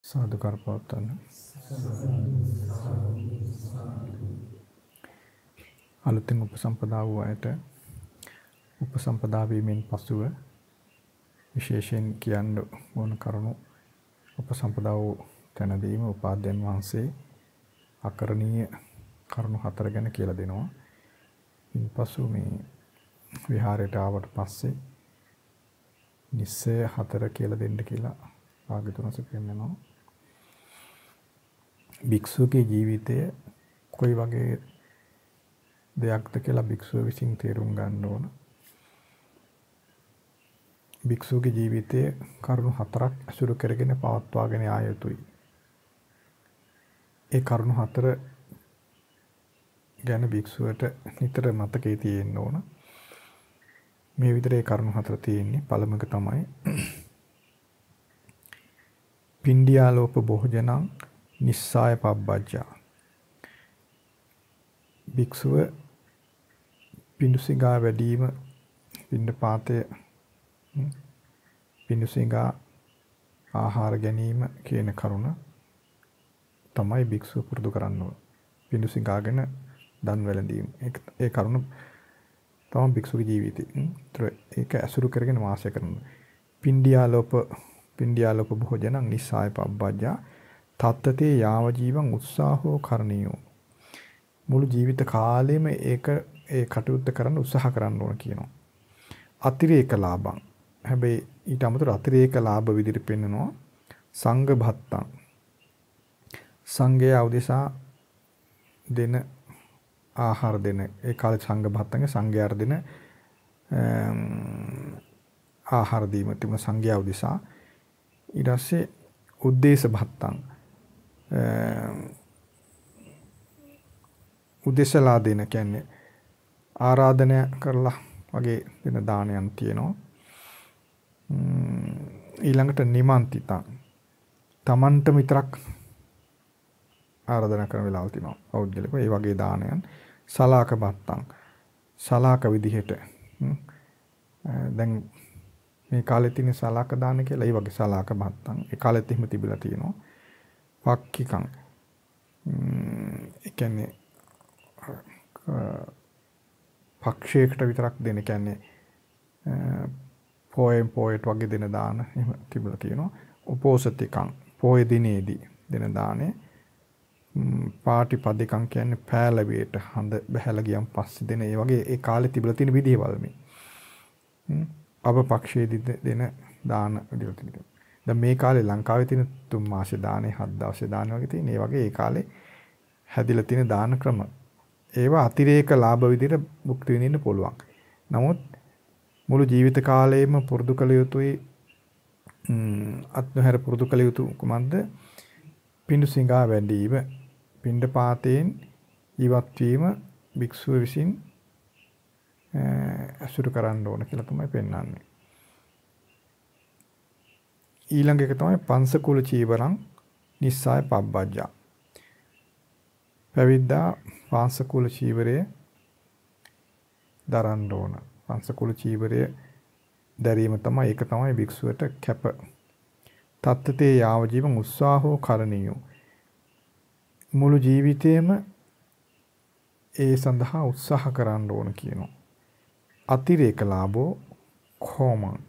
සාදුකාර පවත්වන්න. අලුතින් උපසම්පදා වූ අයට උපසම්පදා වීමෙන් පසුව විශේෂයෙන් කියන්න ඕන කරුණු උපසම්පදා වූ තැනදීම උපාධ්‍යයන් වහන්සේ අකරණීය කරුණු 4 ගැන කියලා දෙනවා. ඉන්පසු මේ විහාරයට ආවට පස්සේ නිස්සය 4 කියලා දෙන්න කියලා භාග්‍යවතුන් කියනවා. භික්ෂුවගේ ජීවිතය කොයි වගේ දෙයක්ද කියලා භික්ෂුව විසින් තේරුම් ගන්න ඕන. භික්ෂුවගේ ජීවිතයේ කරුණු 4ක් අසුරු කරගෙන පවත්වාගෙන ආ යුතුයි. ඒ කරුණු 4 ගැන භික්ෂුවට නිතර මතකයේ තියෙන්න ඕන. මේ විතරේ කරුණු 4 තියෙන්නේ. පළමුව තමයි පින්ඩියාලෝප භෝජනං නිස්සාය පබ්බජ්ජා. භික්ෂුව පිඬුසිඟා වැඩිම පිණ්ඩපාතය පිඬුසිඟා ආහාර ගැනීම කියන කරුණ තමයි භික්ෂුව පුරුදු කරන්න ඕන. පිඬුසිඟාගෙන දන් වැළඳීම. ඒ කරුණ තමයි භික්ෂුවගේ ජීවිතේ. ඒක අසුරු කරගෙන වාසය කරනවා. පින්ඩියාලෝප භෝජනං නිස්සාය පබ්බජ්ජා තත්තතේ යාව ජීවං උත්සාහෝ කරණීයෝ. මුළු ජීවිත කාලෙම ඒ කටයුත්ත කරන්න උත්සාහ කරන්න ඕන කියනවා. අතිරේක ලාභං. හැබැයි ඊට අමතරව අතිරේක ලාභ විදිහට පෙන්නනවා සංඝ භත්තං. සංඝයා උදෙසා දෙන ආහාර දෙන ඒ කාලේ සංඝ භත්තංගේ සංඝයාට දෙන ආහාර දීම තිබුණ සංඝයා උදෙසා. ඊට පස්සේ උද්දේශ භත්තං උදෙසලා දෙන කියන්නේ ආරාධනය කරලා වගේ දෙන දානයන් තියෙනවා. ඊළඟට නිමන්තිතං තමන්ට විතරක් ආරාධනා කරන වෙලාවල් තියෙනවා. පෞද්ගලිකව ඒ වගේ දානයන්. සලාක බත්තං සලාක විදිහට දැන් මේ කාලේ තියෙන සලාක දාන කියලා ඒ වගේ සලාක බත්තං ඒ කාලෙත් එහෙම තිබිලා තියෙනවා. පක්කිකං ඒ කියන්නේ පක්ෂයකට විතරක් දෙන කියන්නේ පොයට වගේ දෙන දාන එහෙම තිබිලා තියෙනවා. උපෝසතිකං පොය දිනේදී දෙන දානේ. පාටිපදිකං කියන්නේ පෑලවියට හඳ බහැලා ගියන් පස්සේ දෙන ඒ වගේ ඒ කාලේ තිබිලා තියෙන විදිහවල් මේ. අපපක්ෂයේදී දෙන දාන විදිහට තියෙනවා. දැන් මේ කාලේ ලංකාවේ තියෙන 3 මාස දානේ 7 දවසේ දාන වගේ තියෙන ඒ වගේ ඒ කාලේ හැදිලා තියෙන දාන ක්‍රම. ඒවා අතිරේක ලාභ විදිහට භුක්ති විඳින්න පුළුවන්. නමුත් මුළු ජීවිත කාලයේම පුරුදු කළ යුතුයි අත්නොහැර පුරුදු කළ යුතු කුමක්ද? පිඬුසිඟා වැඩිම පිණ්ඩපාතයෙන් ඉවත් වීම භික්ෂුව විසින් අසුරු කරන්න ඕන කියලා තමයි පෙන්වන්නේ. ඊළඟ එක තමයි පංසකුල චීවරං නිස්සාය පබ්බජ්ජා. පැවිද්දා පංසකුල චීවරය දරන්න ඕන. පංසකුල චීවරය දැරීම තමයි ඒක තමයි භික්ෂුවට කැප. තත්තතේ යාව ජීවං උත්සාහෝ කරණීයෝ. මුළු ජීවිතේම ඒ සඳහා උත්සාහ කරන්න ඕන කියනවා. අතිරේක ලාභෝ කොමං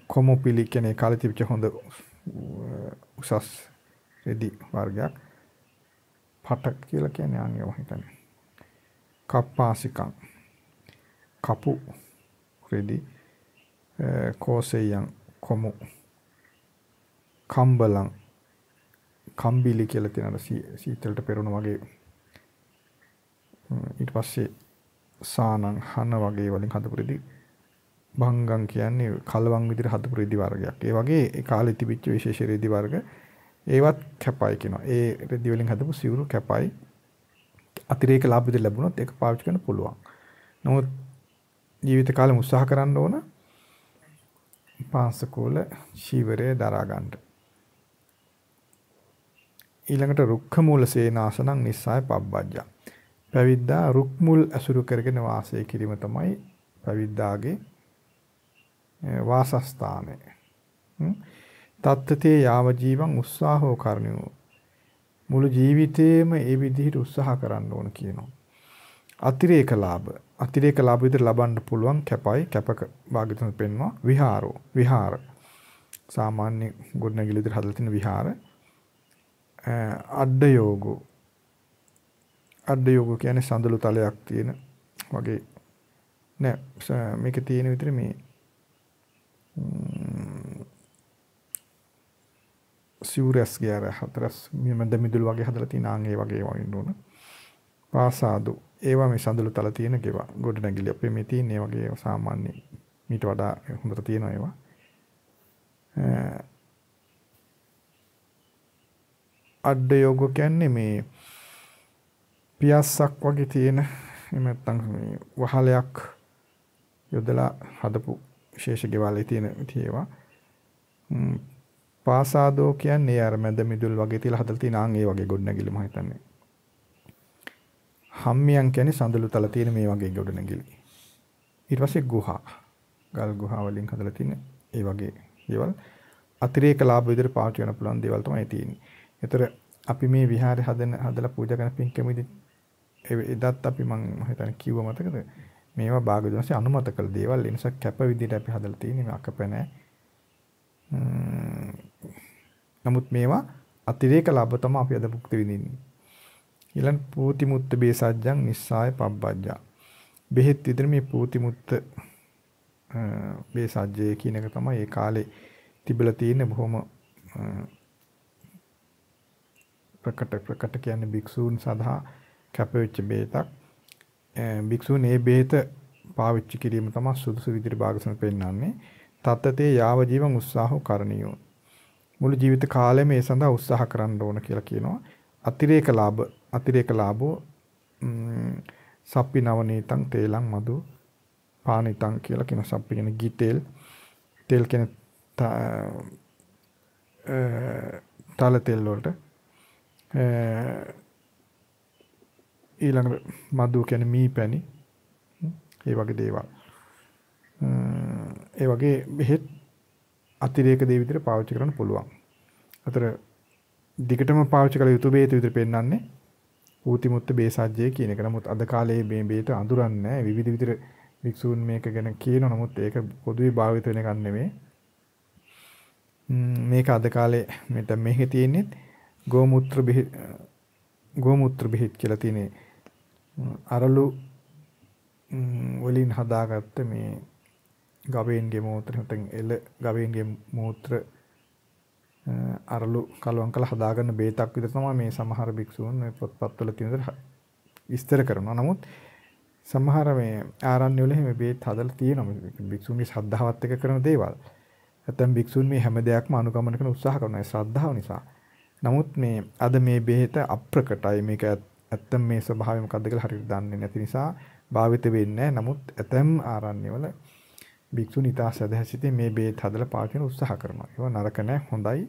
කොමොපිලි කියන්නේ කාලේ තිබිච්ච හොඳ උසස් රෙදි වර්ගයක්. පටක් කියලා කියන්නේ ආන්ගේ වහිතන්නේ. කප්පාසිකං කපු රෙදි කෝසෙයන් කොමු කම්බලං කම්බිලි කියලා තියෙනවා සීතලට පෙරණ වගේ. ඊට පස්සේ සානං හන වගේ වලින් හදපු රෙදි. භංගං කියන්නේ කලවම් විදිහට හදපු රෙදි වර්ගයක්. ඒ වගේ ඒ කාලේ තිබිච්ච විශේෂ රෙදි වර්ග ඒවත් කැපයි කියනවා. ඒ රෙදි වලින් හදපු සිවුරු කැපයි. අතිරේක ලාභ විදිහට ලැබුණොත් ඒක පාවිච්චි කරන්න පුළුවන්. නමුත් ජීවිත කාලෙම උත්සාහ කරන්න ඕන පාංශකූල චීවරය දරා ගන්න. ඊළඟට රුක්ඛ මූල සේනාසනං නිස්සාය පබ්බජ්ජා. පැවිද්දා රුක් මුල් අසුරු කරගෙන වාසය කිරීම තමයි පැවිද්දාගේ වාසස්ථානය. තත්තතේ යාව ජීවං උස්සාහෝ කරණියෝ. මුළු ජීවිතේම ඒ විදිහට උත්සාහ කරන්න ඕන කියනවා. අතිරේක ලාභ. අතිරේක ලාභ විතර ලබන්න පුළුවන් කැපයි කැපක භාගතුන් පෙන්වනවා විහාරෝ. විහාර. සාමාන්‍ය ගොඩනැගිලි විතර හදලා තියෙන විහාර. අඩ යෝගෝ. අඩ යෝගෝ කියන්නේ සඳලු තලයක් තියෙන වගේ නෑ මේක තියෙන විතර මේ සිවුරස් ගියාර හතරස් මැද මිදුළු වගේ හදලා තියෙන ආන් ඒ වගේ වයින් උන පාසාදු ඒවා මේ සඳලු තල තියෙන ගෙවා ගොඩනැගිලි අපේ මේ තියෙන ඒ වගේ සාමාන්‍ය මීට වඩා හොඳට තියෙනවා ඒවා අඩ යෝග කියන්නේ මේ පියස්සක් වගේ තියෙන එහෙම නැත්නම් මේ වහලයක් යොදලා හදපු විශේෂ ගෙවල් තියෙන ඒවා පාසාදෝ කියන්නේ අර මැද මිදුල් වගේ තියලා හදලා තියෙන ආන් ඒ වගේ ගොඩනැගිලි මම හිතන්නේ. හම්මියන් කියන්නේ සඳලු තල තියෙන මේ වගේ ගොඩනැගිලි. ඊට පස්සේ ගුහා. ගල් ගුහා වලින් හදලා තියෙන ඒ වගේ දේවල් අතිරේක ලාභ විදිහට පාවිච්චි කරන්න පුළුවන් දේවල් තමයි තියෙන්නේ. ඒතර අපි මේ විහාරේ හදලා පූජා කරන පින්කෙමේදී එදත් අපි මම හිතන්නේ කිව්ව මතකද? මේවා භාගතුන්සේ අනුමත කළ දේවල්. ඒ නිසා කැප විදිහට අපි හදලා තියෙන්නේ මේ අකප නැහැ. නමුත් මේවා අතිරේක ලාභ තමයි අපි අද භුක්ති විඳින්නේ. ඊළඟ පූති මුත්ත බේසජ්ජං නිස්සාය පබ්බජ්ජා. බෙහෙත් විතර මේ පූති මුත්ත බේසජ්ජය කියන එක තමයි ඒ කාලේ තිබිලා තියෙන බොහොම ප්‍රකට කියන්නේ භික්ෂූන් සඳහා කැපවෙච්ච බෙහෙතක්. භික්ෂූන් මේ බෙහෙත පාවිච්චි කිරීම තමයි සුදුසු විදිහට භාගසන පෙන්නන්නේ. තත්තතේ යාව ජීවං උත්සාහෝ කරණියෝ. මුළු ජීවිත කාලෙම මේ සඳහා උත්සාහ කරන්න ඕන කියලා කියනවා. අතිරේක ලාභෝ සප්පි නවනීතං තේලං මදු පානිතං කියලා කියන සප්පි කියන ගිතෙල් තෙල් කියන තල තෙල් වලට ඊළඟට මදු කියන්නේ මීපැණි ඒ වගේ දේවල්. ඒ වගේ බෙහෙත් අතිරේක දේ විදිහට පාවිච්චි කරන්න පුළුවන්. අතර දිගටම පාවිච්චි කළ යුතු බෙහෙත් විදිහට පෙන්නන්නේ ඌති මුත්ත බේසජ්ජය කියන එක. නමුත් අද කාලේ මේ බෙහෙත අඳුරන්නේ නැහැ. විවිධ විදිහට වික්ෂූන් මේක ගැන කියනවා. නමුත් ඒක පොදුවේ භාවිත වෙන එකක් නෙමෙයි. මේක අද කාලේ මෙතන මේකේ තියෙන්නේ ගෝමූත්‍ර බෙහෙත් කියලා තියෙන්නේ. අරලු වලින් හදාගත්ත මේ ගවයින්ගේ මූත්‍ර නැත්නම් එළ ගවයින්ගේ මූත්‍ර අරලු කලවම් කරලා හදාගන්න බේතක් විතර තමයි මේ සමහර භික්ෂූන් මේ පොත්පත්වල තියෙන විදිහට විස්තර කරනවා. නමුත් සමහර මේ ආරණ්‍ය වල මේ බේත් හදලා තියෙනවා. භික්ෂුන්ගේ ශ්‍රද්ධාවත් එක්ක කරන දේවල්. නැත්නම් භික්ෂුන් මේ හැම දෙයක්ම අනුගමනය කරන උත්සාහ කරනවා ඒ ශ්‍රද්ධාව නිසා. නමුත් මේ අද මේ බෙහෙත අප්‍රකටයි. මේක ඇත්තම මේ ස්වභාවය මොකක්ද කියලා හරියට දන්නේ නැති නිසා භාවිත වෙන්නේ නැහැ. නමුත් ඇතැම් ආරණ්‍ය වල භික්ෂුන් ඊට සදහසිතේ මේ බේත් හදලා පාවිච්චි කරන උත්සාහ කරනවා. ඒවා නරක නැහැ, හොඳයි.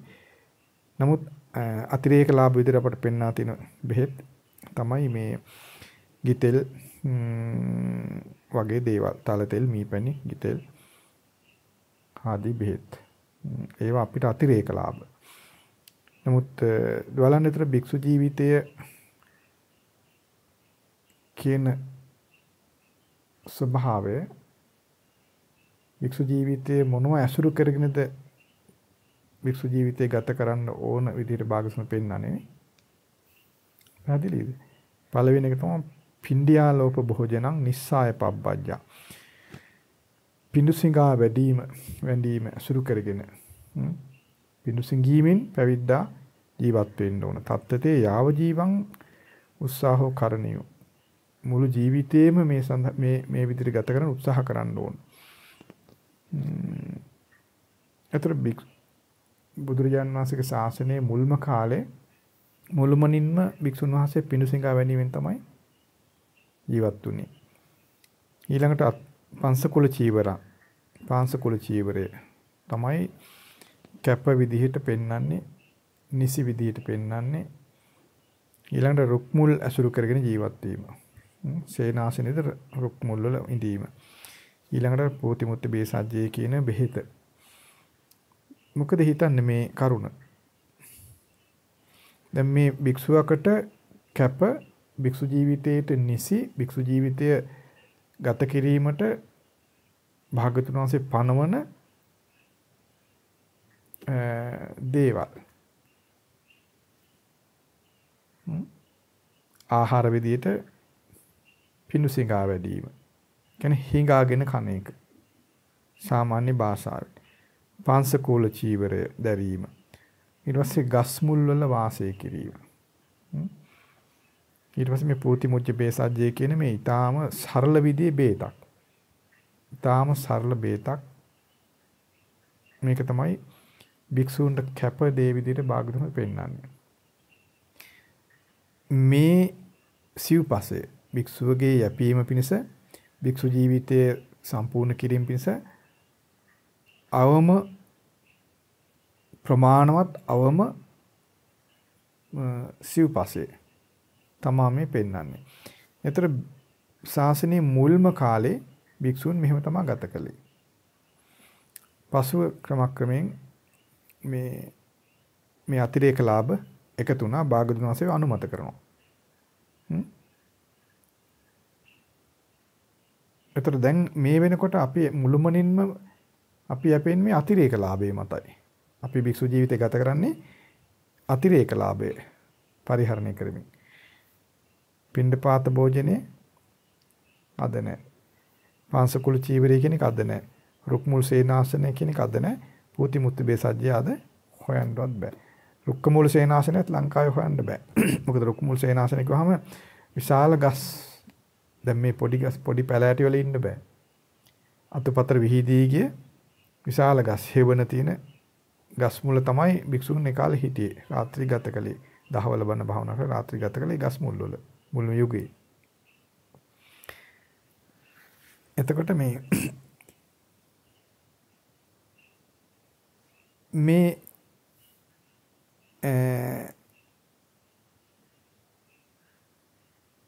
නමුත් අතිරේක ලාභ විදිහට අපට පෙන්වා තියෙන බෙහෙත් තමයි මේ ගිතෙල් වගේ දේවල්. තල තෙල්, මීපැණි, ගිතෙල් ආදී බෙහෙත්. ඒවා අපිට අතිරේක ලාභ. නමුත් බලන්න විතර භික්ෂු ජීවිතය කියන ස්වභාවය භික්ෂු ජීවිතයේ මොනවා ඇසුරු කරගෙනද භික්ෂු ජීවිතය ගත කරන්න ඕන විදිහට භාගසන පෙන්නන්නේ. පැහැදිලිද? පළවෙනි එක තමයි පින්ඩියාලෝප භෝජනං නිස්සාය පබ්බජ්ජා. පිඬුසිඟා වැඩිම ඇසුරු කරගෙන පිඬුසිඟීමෙන් පැවිද්දා ජීවත් වෙන්න ඕන. තත්තතේ යාව ජීවං උත්සාහෝ කරණියෝ. මුළු ජීවිතේම මේ විදිහට ගත කරන්න උත්සාහ කරන්න ඕන. අතර බුදුරජාණන් වහන්සේගේ ශාසනයේ මුල්ම කාලේ මුළුමනින්ම භික්ෂුන් වහන්සේ පිඬුසිඟා වැනීමෙන් තමයි ජීවත් වුනේ. ඊළඟට පංසකුල චීවරය තමයි කැප විදිහට පෙන්වන්නේ, නිසි විදිහට පෙන්වන්නේ. ඊළඟට රුක් මුල් ඇසුරු කරගෙන ජීවත් වීම. සේනාසනෙද රුක් මුල් වල ඉඳීම. ඊළඟට පූති මුත්ත බේසජ්ජය කියන බෙහෙත. මොකද හිතන්නේ මේ කරුණ? දැන් මේ භික්ෂුවකට කැප භික්ෂු ජීවිතයට නිසි භික්ෂු ජීවිතය ගත කිරීමට භාග්‍යවතුන් වහන්සේ පනවන දේවල්. ආහාර විදියට පිණුසිඟා වැඩිම. කියන්නේ හිඟාගෙන කන එක. සාමාන්‍ය භාෂාවෙන්. පාංශකූල චීවරය දැරීම. ඊට පස්සේ ගස් මුල් වල වාසය කිරීම. ඊට පස්සේ මේ පූති මුජ්ජ බේසජ්ජය කියන මේ ඊටාම සරල විදිහේ බේතක්. ඊටාම සරල බේතක්. මේක තමයි භික්ෂූන්ට කැප දේ විදිහට භාගතුන් පෙන්නන්නේ. මේ සිව්පසය භික්ෂුවගේ යැපීම පිණිස භික්ෂු ජීවිතය සම්පූර්ණ කිරීම පිණිස අවම ප්‍රමාණවත් අවම සිව්පසය තමා මේ පෙන්වන්නේ. ඒතර ශාසනයේ මුල්ම කාලේ භික්ෂුන් මෙහෙම තමයි ගත කළේ. පසුව ක්‍රමක්‍රමයෙන් මේ අතිරේක ලාභ එකතු වුණා භාගතුන් වහන්සේ අනුමත කරනවා. ඒතර දැන් මේ වෙනකොට අපි මුළුමනින්ම අපි යැපෙන්නේ මේ අතිරේක ලාභය මතයි. අපි භික්ෂු ජීවිතය ගත කරන්නේ අතිරේක ලාභය පරිහරණය කරමින්. පිණ්ඩපාත භෝජනේ අද නැහැ. පාංශකුල චීවරය කියන එක අද නැහැ. රුක්මුල් සේනාසනය කියන එක අද නැහැ. පූති මුත්ති බේසජ්ජය අද හොයන්නවත් බෑ. රුක්කමුල් සේනාසනයත් ලංකාවේ හොයන්න බෑ. මොකද රුක්මුල් සේනාසනය ගියාම විශාල ගස් දැන් මේ පොඩි පැලෑටි වල ඉන්න බෑ. අතුපතර විහිදී ගිය විශාල ගස් හේවන තියෙන ගස් මුල තමයි භික්ෂුන් ඒ කාලේ හිටියේ. රාත්‍රී ගත කළේ. දහවල බණ භාවනා කරලා රාත්‍රී ගත කළේ ගස් මුල් වල. මුල්ම යුගයේ. එතකොට මේ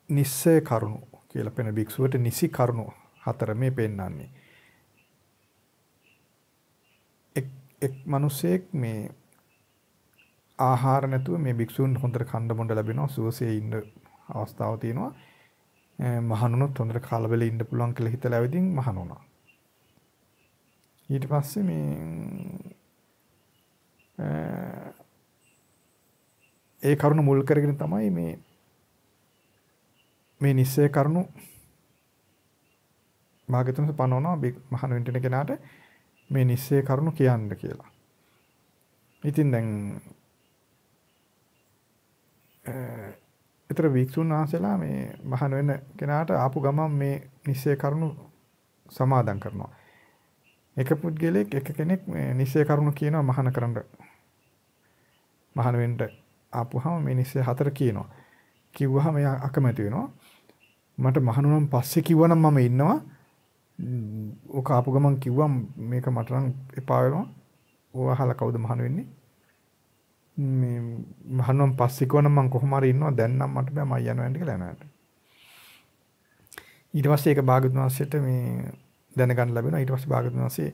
නිස්සය කරුණු කියලා පෙන භික්ෂුවට නිසි කරුණු හතර මේ පෙන්නන්නේ. එක් මිනිසෙක් මේ ආහාර නැතුව මේ භික්ෂුන් හොඳට කන්න බොන්න ලැබෙනවා සුවසේ ඉන්න අවස්ථාව තියෙනවා. මහණුනොත් හොඳට කලබල ඉන්න පුළුවන් කියලා හිතලා ඇවිදින් මහණුනා. ඊට පස්සේ ඒ කරුණ මුල් කරගෙන තමයි මේ නිස්සය කරුණු භාග්‍යවතුන් පනවනවා මහණ වෙන්න කෙනාට මේ නිස්සය කරුණු කියන්න කියලා. ඉතින් දැන් ඊතර වික්ෂුන් වහන්සේලා මේ මහණ වෙන කෙනාට ආපු ගමන් මේ නිස්සය කරුණු සමාදන් කරනවා. එක පුද්ගලෙක් එක කෙනෙක් මේ නිස්සය කරුණු කියනවා මහණ කරන්න. මහණ වෙන්න ආපුහම මේ නිස්සය හතර කියනවා. කිව්වහම එයා අකමැති වෙනවා. මට මහණුනම් පස්සේ කිව්වනම් මම ඉන්නවා. ඔක ආපු ගමන් කිව්වම් මේක මට නම් එපා වෙනවා. ඕව අහලා කවුද මහණ වෙන්නේ? මේ මහණුනම් පස්සේ කිව්වනම් මම කොහොම හරි ඉන්නවා. දැන් නම් මට බෑ මම යනවා යන්න කියලා යනවා. ඊට පස්සේ ඒක භාග්‍යවතුන් වහන්සේට මේ දැනගන්න ලැබෙනවා. ඊට පස්සේ භාග්‍යවතුන් වහන්සේ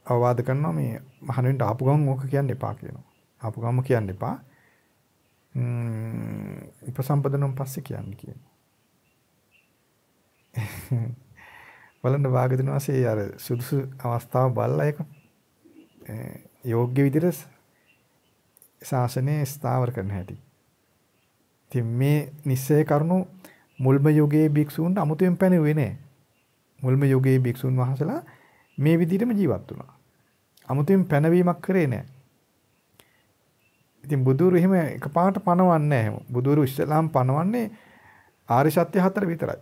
අවවාද කරනවා මේ මහණ වෙන්න ආපු ගමන් ඕක කියන්න එපා කියනවා. ආපු ගමන් කියන්න එපා. උපසම්පදනම් පස්සේ කියන්න කියනවා. බලන්න භාග්‍යවතුන් වහන්සේ අර සුදුසු අවස්ථාව බලලා ඒක යෝග්‍ය විදිහට ශාසනය ස්ථාවර කරන්න හැටි. ඉතින් මේ නිස්සය කරුණු මුල්ම යුගයේ භික්ෂූන්ට අමුතුවෙන් පැනෙන්නේ නැහැ. මුල්ම යුගයේ භික්ෂුන් වහන්සේලා මේ විදිහටම ජීවත් වුණා. අමුතුවෙන් පැනවීමක් කරේ නැහැ. ඉතින් බුදුරු එහෙම එකපාරට පනවන්නේ නැහැ. බුදුරු ඉස්ලාම් පනවන්නේ ආර්ය සත්‍ය හතර විතරයි.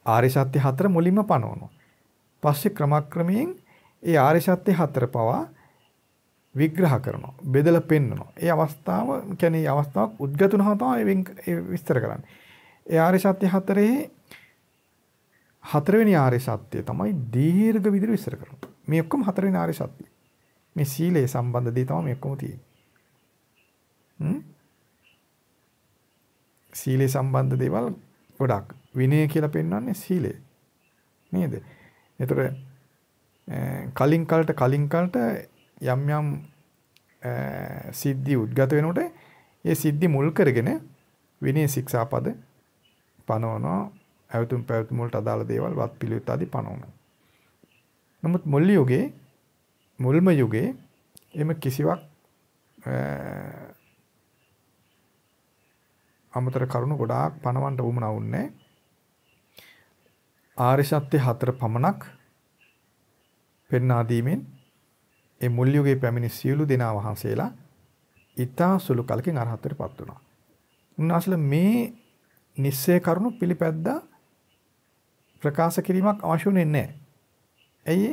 ආර්ය සත්‍ය හතර මුලින්ම පනවනවා. පස්සේ ක්‍රමක්‍රමයෙන් ඒ ආර්ය සත්‍ය හතර පවා විග්‍රහ කරනවා. බෙදලා පෙන්නනවා. ඒ අවස්ථාව කියන්නේ ඒ අවස්ථාවක් උද්ගතුනහම තමයි විස්තර කරන්නේ. ඒ ආර්ය සත්‍ය හතරේ හතරවෙනි ආර්ය සත්‍ය තමයි දීර්ඝ විදිහට විස්තර කරනවා. මේ ඔක්කොම හතරවෙනි ආර්ය සත්‍ය. මේ සීලේ සම්බන්ධ දේ තමයි මේ ඔක්කොම තියෙන්නේ. සීලේ සම්බන්ධ දේවල් ගොඩක්. විනය කියලා පෙන්වන්නේ සීලය. නේද? ඒතර කලින් කලට යම් සිද්ධි උද්ගත වෙනකොට ඒ සිද්ධි මුල් කරගෙන විනය ශික්ෂාපද පනවනවා. ඇවතුම් පැවතුම් වලට අදාළ දේවල් වත් පිළිවෙත් ආදී පනවනවා. නමුත් මුල්ම යුගයේ එම කිසිවක් අමතර කරුණු ගොඩාක් පනවන්න වුමනා වුන්නේ. ආර්ය සත්‍ය 4 පමණක් පෙන්වා දීමෙන් ඒ මුල් යුගයේ පැමිණි සියලු දෙනා වහන්සේලා ඊතා සුළු කලකින් අරහතටපත් වුණා. උන්වහන්සේලා මේ නිශ්චය කරුණු පිළිපැද්දා ප්‍රකාශ කිරීමක් අවශ්‍ය වෙන්නේ නැහැ. ඇයි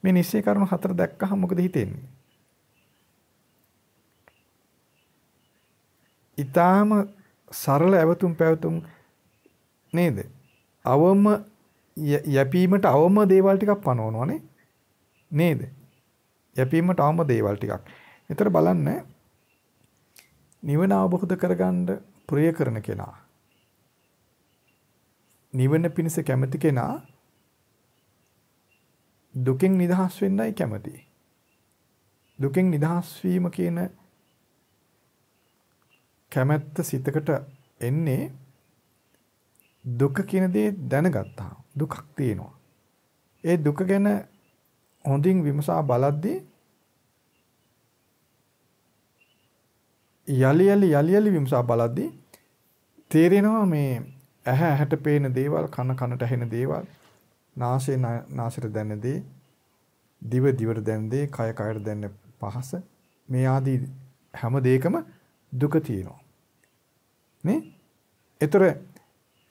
මේ නිශ්චය කරුණු 4 දැක්කහම මොකද හිතෙන්නේ? ඊටාම සරල ඇවතුම් පැවතුම් නේද? අවම යැපීමට අවම දේවල් ටිකක් පනවනවානේ නේද? යැපීමට අවම දේවල් ටිකක්. ඒතර බලන්න නිවන අවබෝධ කරගන්න ප්‍රිය කරන කෙනා, නිවන පිණිස කැමති කෙනා දුකෙන් නිදහස් වෙන්නයි කැමති. දුකෙන් නිදහස් වීම කියන කැමැත්ත සිතකට එන්නේ දුක කියන දේ දැනගත්තා. දුකක් තියෙනවා. ඒ දුක ගැන හොඳින් විමසා බලද්දී යලි විමසා බලද්දී තේරෙනවා මේ ඇහැට පේන දේවල්, කනට ඇහෙන දේවල්, නාසයට දැනෙන දේ, දිවට දැනෙන දේ, කයට දැනෙන පහස, මේ ආදී හැම දෙයකම දුක තියෙනවා. නේ? ඒතර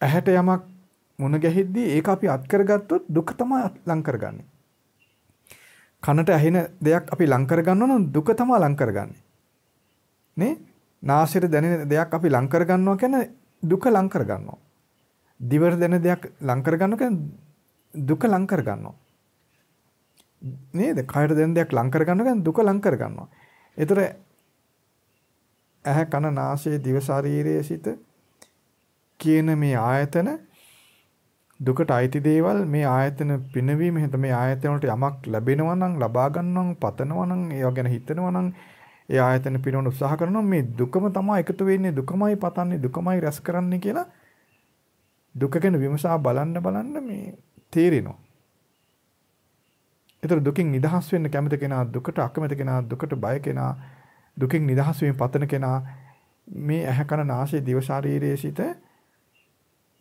ඇහැට යමක් මුණ ගැහිද්දී ඒක අපි අත් කරගත්තොත් දුක තමයි ලං කරගන්නේ. කනට ඇහෙන දෙයක් අපි ලං කරගන්නවා නම් දුක තමයි ලං කරගන්නේ. නේ? නාසයට දැනෙන දෙයක් අපි ලං කරගන්නවා කියන්නේ දුක ලං කරගන්නවා. දිවට දැනෙන දෙයක් ලං කරගන්නවා කියන්නේ දුක ලං කරගන්නවා. නේද? කයට දැනෙන දෙයක් ලං කරගන්නවා කියන්නේ දුක ලං කරගන්නවා. ඒතර ඇහැ කන නාසය දිව ශරීරයේ සිට කියන මේ ආයතන දුකට අයිති දේවල්. මේ ආයතන පිනවීම හිත මේ ආයතන වලට යමක් ලැබෙනවා නම්, ලබා ගන්නවා නම්, පතනවා නම්, ඒව ගැන හිතනවා නම්, ඒ ආයතන පිනවන්න උත්සාහ කරනවා. මේ දුකම තමයි එකතු වෙන්නේ, දුකමයි පතන්නේ, දුකමයි රැස් කරන්නේ කියලා දුක ගැන විමසා බලන්න මේ තේරෙනවා. ඒතර දුකින් නිදහස් වෙන්න කැමති කෙනා, දුකට අකමැති කෙනා, දුකට බය කෙනා, දුකින් නිදහස් වීම පතන කෙනා මේ ඇහැ කන නාසය දිව ශරීරයේ සිට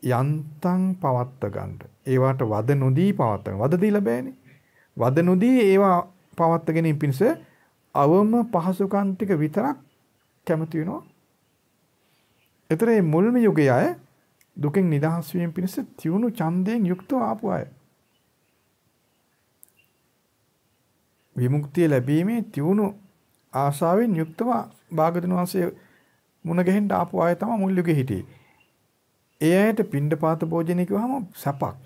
යන්තම් පවත්ත ගන්න. ඒවට වද නොදී පවත්ත ගන්න. වද දීලා බෑනේ. වද නොදී ඒවා පවත්ත ගැනීම පිණිස අවම පහසුකම් ටික විතරක් කැමති වෙනවා. ඒතර මේ මුල්ම යුගයේ අය දුකින් නිදහස් වීම පිණිස තියුණු ඡන්දයෙන් යුක්තව ආපු අය. විමුක්තිය ලැබීමේ තියුණු ආශාවෙන් යුක්තව භාගතුන් වහන්සේ මුණ ගැහෙන්න ආපු අය තමයි මුල් යුගයේ හිටියේ. ඒ අයට පිණ්ඩපාත භෝජනය කිව්වම සැපක්.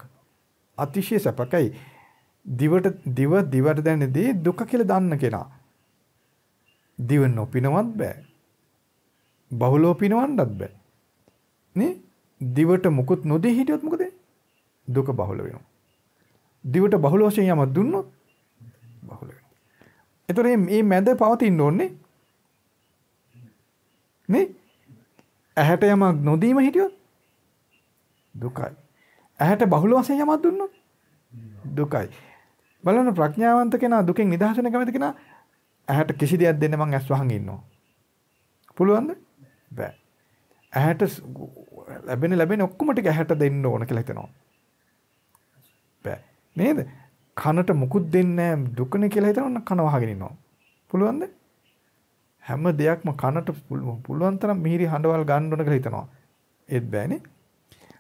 අතිශය සැපකයි. දිවට දැනෙන දේ දුක කියලා දන්න කෙනා. දිව නොපිනවත් බෑ. බහුලව පිනවන්නත් බෑ. නේ? දිවට මුකුත් නොදී හිටියොත් මොකද? දුක බහුල වෙනවා. දිවට බහුල වශයෙන් යමක් දුන්නොත් බහුල වෙනවා. ඒතර මේ මැද පවතින්න ඕනේ. නේ? ඇහැට යමක් නොදීම හිටියොත් දුකයි. ඇහැට බහුල වශයෙන් යමක් දුන්නොත් දුකයි. බලන්න ප්‍රඥාවන්ත කෙනා දුකෙන් නිදහස් වෙන කැමති කෙනා ඇහැට කිසි දෙයක් දෙන්න මං ඇස් වහන් ඉන්නවා. පුළුවන්ද? බෑ. ඇහැට ලැබෙන ඔක්කොම ටික ඇහැට දෙන්න ඕන කියලා හිතනවා. බෑ. නේද? කනට මුකුත් දෙන්නේ නැහැ දුකනේ කියලා හිතනවා කන වහගෙන ඉන්නවා. පුළුවන්ද? හැම දෙයක්ම කනට පුළුවන් තරම් මිහිරි හඬවල් ගන්න ඕන කියලා හිතනවා. ඒත් බෑනේ.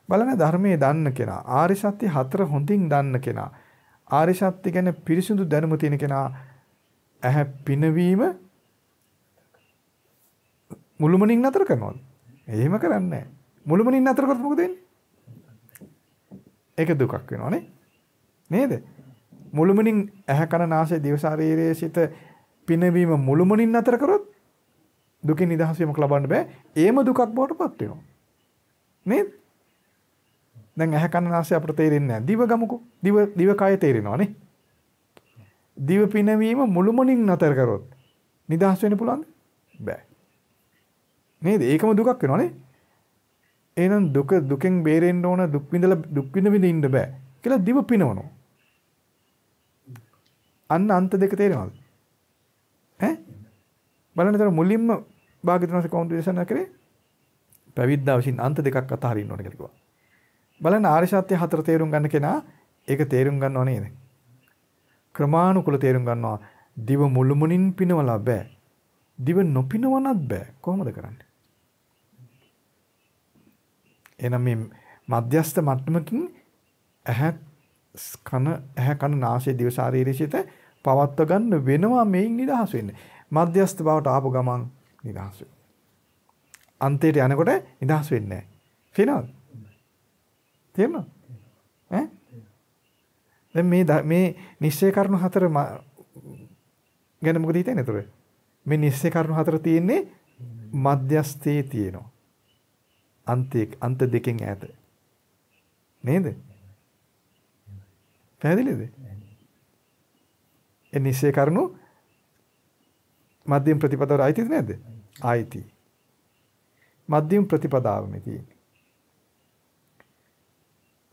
බලන්න ධර්මයේ දන්න කෙනා, ආර්ය සත්‍ය 4 හොඳින් දන්න කෙනා, ආර්ය සත්‍ය ගැන පිරිසිදු දැනුම තියෙන කෙනා ඇහැ පිනවීම මුළුමනින් නතර කරනවද? එහෙම කරන්නේ නැහැ. මුළුමනින් නතර කරොත් මොකද වෙන්නේ? ඒක දුකක් වෙනවනේ. නේද? මුළුමනින් ඇහැ කන නාසය දිව ශරීරයේ සිට පිනවීම මුළුමනින් නතර කරොත් දුකින් නිදහස් වීමක් ලබන්න බෑ. ඒම දුකක් බවට පත් වෙනවා. නේද? දැන් ඇහැ කන නාසය අපිට තේරෙන්නේ නැහැ. දිව ගමුකෝ. දිව කය තේරෙනවානේ. දිව පිනවීම මුළුමනින් නතර කරොත් නිදහස් වෙන්න පුළුවන්ද? බෑ. නේද? ඒකම දුකක් වෙනවනේ. එහෙනම් දුකෙන් බේරෙන්න ඕන දුක් විඳ ඉන්න බෑ කියලා දිව පිනවනවා. අන්න අන්ත දෙක තේරෙනවද? ඈ? බලන්නතර මුලින්ම භාග්‍යවතුන් කොහොමද දේශනා කරේ? පැවිද්දා විසින් අන්ත දෙකක් අතහරින්න ඕන කියලා කිව්වා. බලන්න ආර්ය සත්‍ය හතර තේරුම් ගන්න කෙනා ඒක තේරුම් ගන්නව නේද? ක්‍රමානුකූල තේරුම් ගන්නවා. දිව මුළුමනින් පිනවලා බෑ. දිව නොපිනවනත් බෑ. කොහොමද කරන්නේ? එහෙනම් මේ මධ්‍යස්ථ මට්ටමකින් ඇහැ කන නාසය දිව ශාරීරික සිත පවත්ව ගන්න වෙනවා මේන් නිදහස් වෙන්නේ. මධ්‍යස්ථ බවට ආපු ගමන් නිදහස් වෙනවා. අන්තයට යනකොට නිදහස් වෙන්නේ නැහැ. තේරෙනවද? ඈ? දැන් මේ නිශ්චය කරුණු හතර ගැන මොකද හිතන්නේ ඒතර? මේ නිශ්චය කරුණු හතර තියෙන්නේ මධ්‍යස්ථයේ තියෙනවා. අන්ත දෙකෙන් ඈත. නේද? පැහැදිලිද? ඒ නිශ්චය කරුණු මධ්‍යම ප්‍රතිපදාවට ආйти නැද්ද? ආйти. මධ්‍යම ප්‍රතිපදාවම තියෙන්නේ.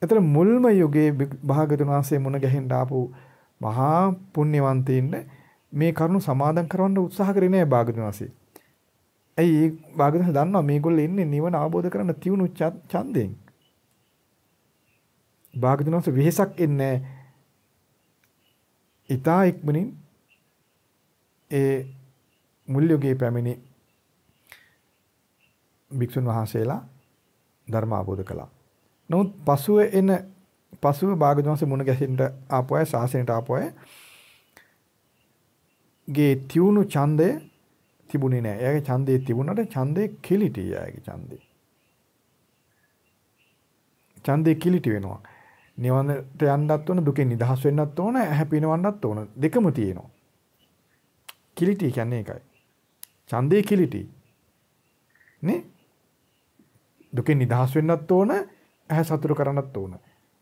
ඒතර මුල්ම යුගයේ භාගතුන් වහන්සේ මුණ ගැහෙන්න ආපු මහා පුණ්‍යවන්තයින් මේ කරුණු සමාදන් කරවන්න උත්සාහ කරේ නෑ භාගතුන් වහන්සේ. ඇයි භාගතුන් දන්නවා මේගොල්ලෝ ඉන්නේ නිවන අවබෝධ කරන්න තියුණු ඡන්දයෙන්. භාගතුන් වහන්සේ වෙහසක් එන්නේ ඊතා ඉක්මනින් ඒ මුල් යුගයේ පැමිණි භික්ෂුන් වහන්සේලා ධර්ම අවබෝධ කළා. නමුත් පසුව භාගතුන් වහන්සේ මුණ ගැහෙන්න ආපු අය ශාසනයට ආපු අය ගේ තියුණු ඡන්දය තිබුණේ නැහැ. එයාගේ ඡන්දේ තිබුණාට ඡන්දේ කිලිටි එයාගේ ඡන්දේ. ඡන්දේ කිලිටි වෙනවා. නිවනට යන්නත් ඕන, දුකෙන් නිදහස් වෙන්නත් ඕන, හැපිනවන්නත් ඕන. දෙකම තියෙනවා. කිලිටි කියන්නේ ඒකයි. ඡන්දේ කිලිටි. නේ? දුකෙන් නිදහස් වෙන්නත් ඕන, ඇහැ සතුරු කරන්නත් ඕන.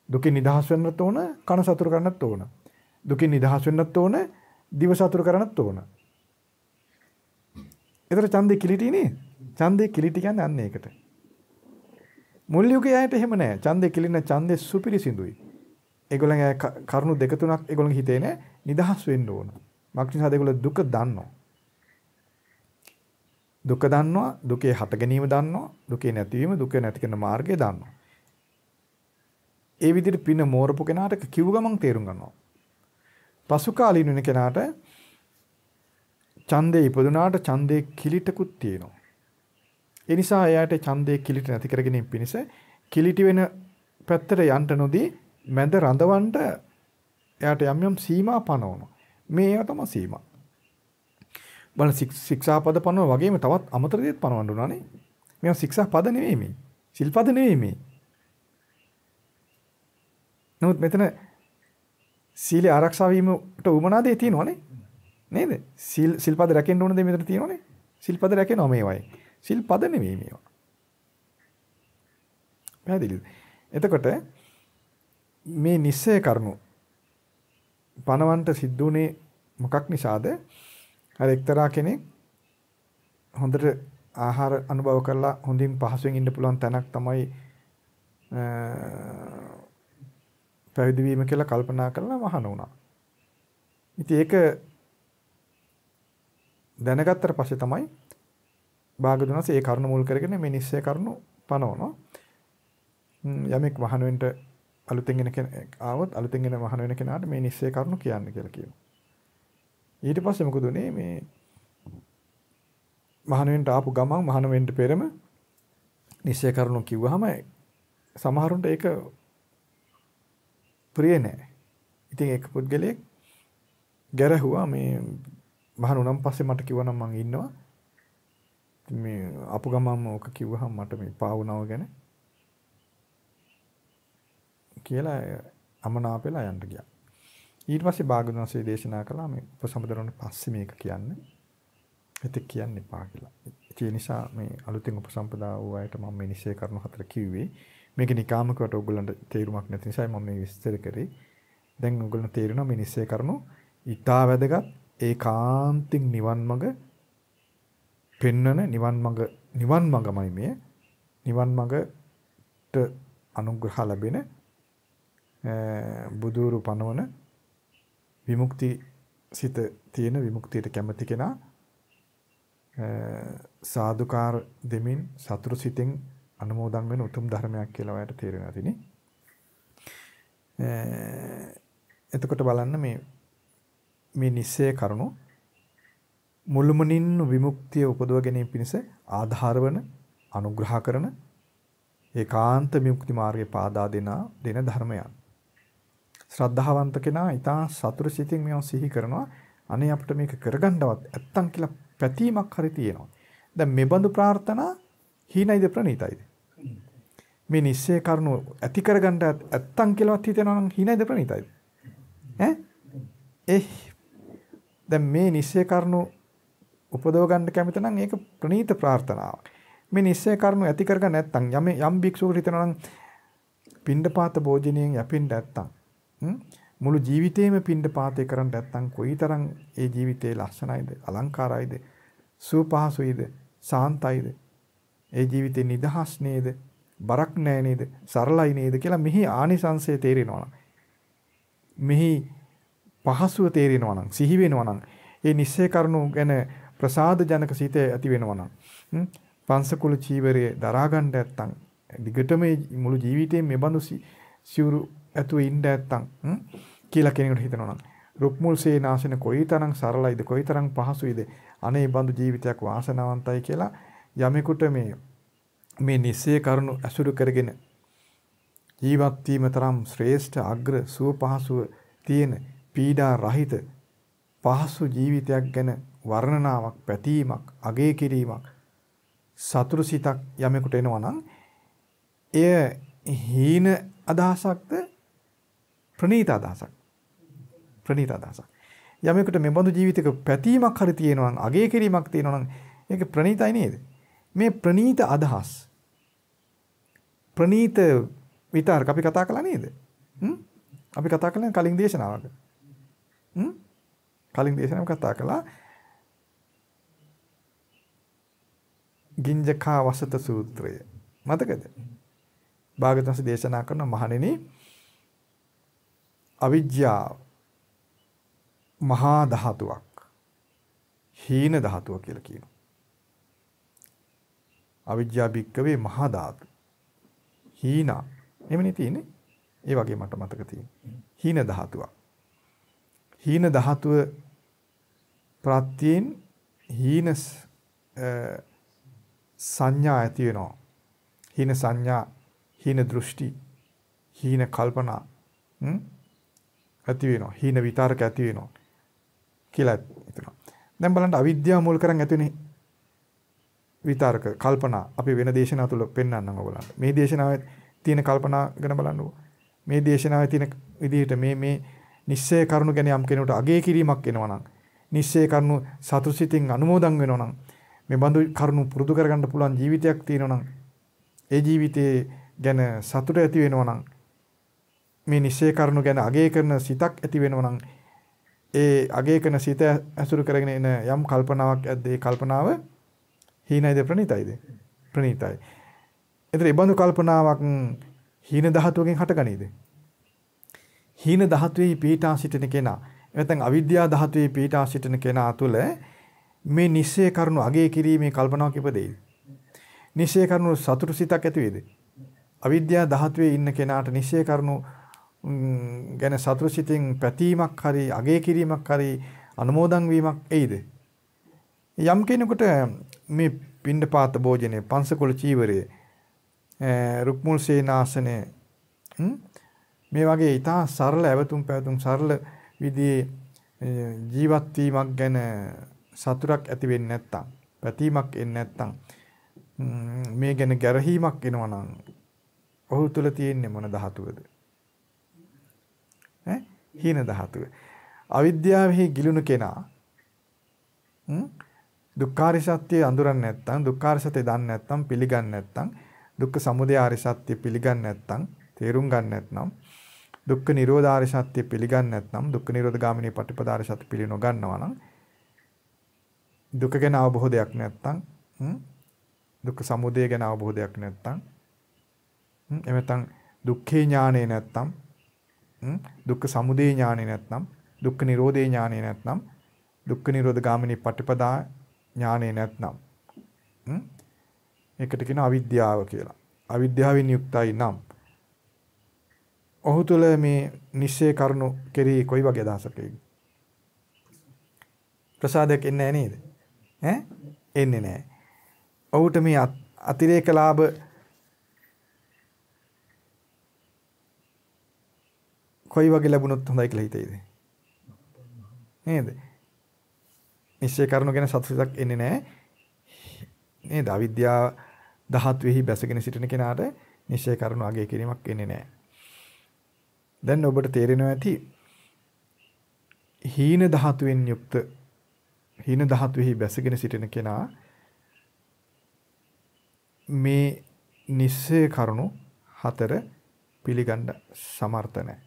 දුකෙන් නිදහස් වෙන්නත් ඕන, කන සතුරු කරන්නත් ඕන. දුකෙන් නිදහස් වෙන්නත් ඕන, දිව සතුරු කරන්නත් ඕන. ඒතර ඡන්දේ කිලිටි නේ? ඡන්දේ කිලිටි කියන්නේ අන්න ඒකට. මුල් යුගයේ අයට එහෙම නැහැ. ඡන්දේ කිලින ඡන්දේ සුපිරිසිදුයි. ඒගොල්ලන්ගේ කරුණු දෙක තුනක් ඒගොල්ලන්ගේ හිතේ නැහැ. නිදහස් වෙන්න ඕන. මක්නිසාද ඒගොල්ලෝ දුක දන්නවා. දුක දන්නවා, දුකේ හට ගැනීම දන්නවා, දුකේ නැතිවීම, දුක නැති කරන මාර්ගය දන්නවා. ඒ විදිහට පින මෝරපු කෙනාට කිව් ගමන් තේරුම් ගන්නවා. පසු කාලීන වෙන කෙනාට ඡන්දේ ඉපදුනාට ඡන්දේ කිලිටකුත් තියෙනවා. ඒ නිසා එයාට ඡන්දේ කිලිට නැති කරගෙන පිණිස කිලිටි වෙන පැත්තට යන්න නොදී මැද රඳවන්න එයාට යම් යම් සීමා පනවනවා. මේ ඒවා තමයි සීමා. බලන්න ශික්ෂාපද පනවන වගේම තවත් අමතර දෙයක් පනවන්න උනානේ. මේවා ශික්ෂාපද නෙවෙයි මේ. සිල්පද නෙවෙයි මේ. නමුත් මෙතන සීල ආරක්ෂා වීමට උවමනා දෙය තියෙනවනේ. නේද? සිල්පද රැකෙන්න ඕන දේ මෙතන තියෙනවනේ. සිල්පද රැකෙනවා මේවයි. සිල්පද නෙවෙයි මේවා. පැහැදිලිද? එතකොට මේ නිස්සය කරුණු පනවන්ට සිද්ධුනේ මොකක් නිසාද? අර එක්තරා කෙනෙක් හොඳට ආහාර අනුභව කරලා හොඳින් පහසුවෙන් ඉන්න පුළුවන් තැනක් තමයි පැවිදි වීම කියලා කල්පනා කරලා මහාන වුණා. ඉතින් ඒක දැනගත්තට පස්සේ තමයි භාගතුනස් ඒ කරුණ මුල් කරගෙන මේ නිස්සය කරුණු පනවනවා. යමෙක් මහාන වෙන්න අලුතෙන් එන කෙනෙක් ආවොත් අලුතෙන් එන මහාන වෙන කෙනාට මේ නිස්සය කරුණු කියන්න කියලා කියනවා. ඊට පස්සේ මොකද උනේ මේ මහාන වෙන්න ආපු ගමන් මහාන වෙන්න පෙරම නිස්සය කරුණු කිව්වහම සමහරුන්ට ඒක ප්‍රිය නෑ. ඉතින් ඒක පුද්ගලයෙක් ගැරහුවා මේ මහාන උනම් පස්සේ මට කිව්වනම් මං ඉන්නවා. මේ අපු ගමන්ම ඕක කිව්වහම මට මේ පාවුනව ගැන කියලා අමනාපෙලා යන්න ගියා. ඊට පස්සේ භාගතුන්සේ දේශනා කළා මේ උපසම්පදරණ පස්සේ මේක කියන්නේ. එතෙක් කියන්න එපා කියලා. ඒ නිසා මේ අලුතෙන් උපසම්පදා වූ අයට මම මේ නිශ්චය කරන හතර කිව්වේ මේක නිකාමකට ඔයගොල්ලන්ට තේරුමක් නැති නිසා මම මේ විස්තර කරේ. දැන් ඔයගොල්ලන්ට තේරෙනවා මේ නිස්සය කරුණු ඊටා වැදගත් ඒකාන්තින් නිවන් මඟ පෙන්වන නිවන් මඟමයි මේ. නිවන් මඟට අනුග්‍රහ ලැබෙන බුදුරු පනවන විමුක්ති සිත තියෙන විමුක්තියට කැමති කෙනා සාදුකාර දෙමින් සතුරු සිතෙන් අනුමෝදන් වෙන උතුම් ධර්මයක් කියලා ඔයාලට තේරෙනවා තිනේ. එතකොට බලන්න මේ නිස්සය කරුණු මුළුමනින් විමුක්තිය උපදව ගැනීම පිණිස ආධාර වන අනුග්‍රහ කරන ඒකාන්ත විමුක්ති මාර්ගයේ පාදා දෙන ධර්මයන්. ශ්‍රද්ධාවන්ත කෙනා ඊටා සතුරු සිතින් මේව සිහි කරනවා. අනේ අපිට මේක කරගන්නවත් නැත්තම් කියලා පැතීමක් හරි තියෙනවා. දැන් මේ බඳු ප්‍රාර්ථනා හීනයිද ප්‍රණීතයිද? මේ නිස්සය කරුණු ඇති කරගන්න නැත්තම් කියලාවත් හිතෙනවා නම් හීනයිද ප්‍රණීතයිද? දැන් මේ නිස්සය කරුණු උපදව ගන්න කැමති නම් ඒක ප්‍රණීත ප්‍රාර්ථනාවක්. මේ නිස්සය කරුණු ඇති කරගන්න නැත්තම් යම් භික්ෂුවකට හිතනවා නම් පිණ්ඩපාත භෝජනයෙන් යැපෙන්න නැත්තම් මුළු ජීවිතේම පිණ්ඩපාතේ කරන්න නැත්තම් කොයිතරම් ඒ ජීවිතේ ලස්සනයිද අලංකාරයිද සුවපහසුයිද සාන්තයිද ඒ ජීවිතේ නිදහස් නේද බරක් නෑ නේද සරලයි නේද කියලා මෙහි ආනිසංසය තේරෙනවා මෙහි පහසුව තේරෙනවා නම් සිහි වෙනවා නම් ඒ නිස්සය කරුණු ගැන ප්‍රසාද ජනක සිත ඇති වෙනවා නම් පංසකුල චීවරයේ දරා ගන්න නැත්තම් දිගටම මුළු ජීවිතේම මේ බඳු සිවුරු ඇතුව ඉන්න නැත්තම් කියලා කෙනෙකුට හිතනවා නම් රුක්මුල් සේනාසන කොයිතරම් සරලයිද කොයිතරම් පහසුයිද අනේ බඳු ජීවිතයක් වාසනාවන්තයි කියලා යමෙකුට මේ නිස්සය කරුණු අසුරු කරගෙන ජීවත් වීම තරම් ශ්‍රේෂ්ඨ අග්‍ර සුව පහසුව තියෙන පීඩා රහිත පහසු ජීවිතයක් ගැන වර්ණනාවක් පැතීමක් අගය කිරීමක් සතුරු සිතක් යමෙකුට එනවා නම් එය හීන අදහසක්ද ප්‍රණීත අදහසක් යමෙකුට මේ බඳු ජීවිතයක පැතීමක් හරි තියෙනවා නම් අගය කිරීමක් තියෙනවා නම් ඒක ප්‍රණීතයි නේද? මේ ප්‍රණීත අදහස් ප්‍රණීත විතරක් අපි කතා කළා නේද? අපි කතා කළා කලින් දේශනාවක. කලින් දේශනාවක කතා කළා ගිංජකා වසත සූත්‍රය. මතකද? භාගතුන්ස දේශනා කරන මහණෙනි අවිජ්ජාව මහා ධාතුවක් හීන ධාතුව කියලා කියනවා. අවිජ්ජා භික්කවේ මහා ධාතු හීනා එමෙන්නේ තියෙන්නේ. ඒ වගේ මට මතක තියෙනවා. හීන ධාතුවක්. හීන ධාතුව ප්‍රත්‍යයෙන් හීන සංඥා ඇති වෙනවා. හීන සංඥා, හීන දෘෂ්ටි, හීන කල්පනා ඇති වෙනවා. හීන විතරක ඇති වෙනවා කියලා හිතනවා. දැන් බලන්න අවිද්‍යාව මුල් කරන් ඇති වෙන්නේ විතරක කල්පනා අපි වෙන දේශනා තුල පෙන්වන්නම් ඔයගලන්ට. මේ දේශනාවේ තියෙන කල්පනා ගැන බලන්නකෝ. මේ දේශනාවේ තියෙන විදිහට මේ නිස්සය කරුණු ගැන යම් කෙනෙකුට අගය කිරීමක් එනවා නම් නිස්සය කරුණු සතුසිතින් අනුමෝදන් වෙනවා නම් මේ බඳු කරුණු පුරුදු කරගන්න පුළුවන් ජීවිතයක් තියෙනවා නම් ඒ ජීවිතේ ගැන සතුට ඇති වෙනවා නම් මේ නිස්සය කරුණු ගැන අගය කරන සිතක් ඇති වෙනවා නම් ඒ අගය කරන සිත ඇසුරු කරගෙන එන යම් කල්පනාවක් ඇද්ද ඒ කල්පනාව හීනයිද ප්‍රණීතයිද? ප්‍රණීතයි. එතන ඒ බඳු කල්පනාවක් හීන ධාතුවකින් හටගනීද? හීන ධාතුවේ පීඨා සිටින කෙනා නැත්නම් අවිද්‍යා ධාතුවේ පීඨා සිටින කෙනා තුළ මේ නිස්සය කරුණු අගය කිරීමේ කල්පනාවක් ඉපදෙයිද? නිස්සය කරුණු සතුරු සිතක් ඇති වේද? අවිද්‍යා ධාතුවේ ඉන්න කෙනාට නිස්සය කරුණු ගැන සතුරු සිතින් පැතීමක් හරි අගය කිරීමක් හරි අනුමෝදන් වීමක් එයිද? යම් කෙනෙකුට මේ පිණ්ඩපාත භෝජනය, පංසකුල චීවරය, රුක්මුල් සේනාසනය මේ වගේ ඊටා සරල ඇවතුම් පැවතුම් සරල විදිහේ ජීවත් වීමක් ගැන සතුටක් ඇති වෙන්නේ නැත්තම්, පැතීමක් එන්නේ නැත්තම්, මේ ගැන ගැරහීමක් එනවා නම් ඔහු තුල තියෙන්නේ මොන ධාතුවද? හීන ධාතුව. අවිද්‍යාවෙහි ගිලුණු කෙනා දුක්ඛාර සත්‍ය අඳුරන්නේ නැත්නම් දුක්ඛාර සත්‍ය දන්නේ නැත්නම් පිළිගන්නේ නැත්නම් දුක්ඛ සමුදය ආර්ය සත්‍ය පිළිගන්නේ නැත්නම් තේරුම් ගන්න නැත්නම් දුක්ඛ නිරෝධ ආර්ය සත්‍ය පිළිගන්නේ නැත්නම් දුක්ඛ නිරෝධ ගාමිනී පටිපදා ආර්ය සත්‍ය පිළි නොගන්නවා නම් දුක ගැන අවබෝධයක් නැත්නම් දුක්ඛ සමුදය ගැන අවබෝධයක් නැත්නම් එමෙතන දුක්ඛේ ඥානේ නැත්නම් දුක්ඛ සමුදය ඥානේ නැත්නම් දුක්ඛ නිරෝධේ ඥානේ නැත්නම් දුක්ඛ නිරෝධ ගාමිනී පටිපදා ඥානේ නැත්නම් ඒකට කියන අවිද්‍යාව කියලා. අවිද්‍යාවෙන් යුක්තයි නම් ඔහු තුළ මේ නිශ්චය කරුණු කෙරෙහි කොයි වගේ අදහසක් එයිද? ප්‍රසාදයක් එන්නේ නැහැ නේද? එන්නේ නැහැ. ඔහුට මේ අතිරේක ලාභ කොයි වගේ ලැබුණොත් හොඳයි කියලා හිතෙයිද? නේද? නිශ්චය කරුණු ගැන සතුටක් එන්නේ නැහැ. නේද? අවිද්‍යාව ධාතුෙහි බැසගෙන සිටින කෙනාට නිශ්චය කරුණු අගය කිරීමක් එන්නේ නැහැ. දැන් ඔබට තේරෙනවා ඇති හීන ධාතුවෙන් යුක්ත හීන ධාතුෙහි බැසගෙන සිටින කෙනා මේ නිශ්චය කරුණු 4 පිළිගන්න සමර්ථ නැහැ.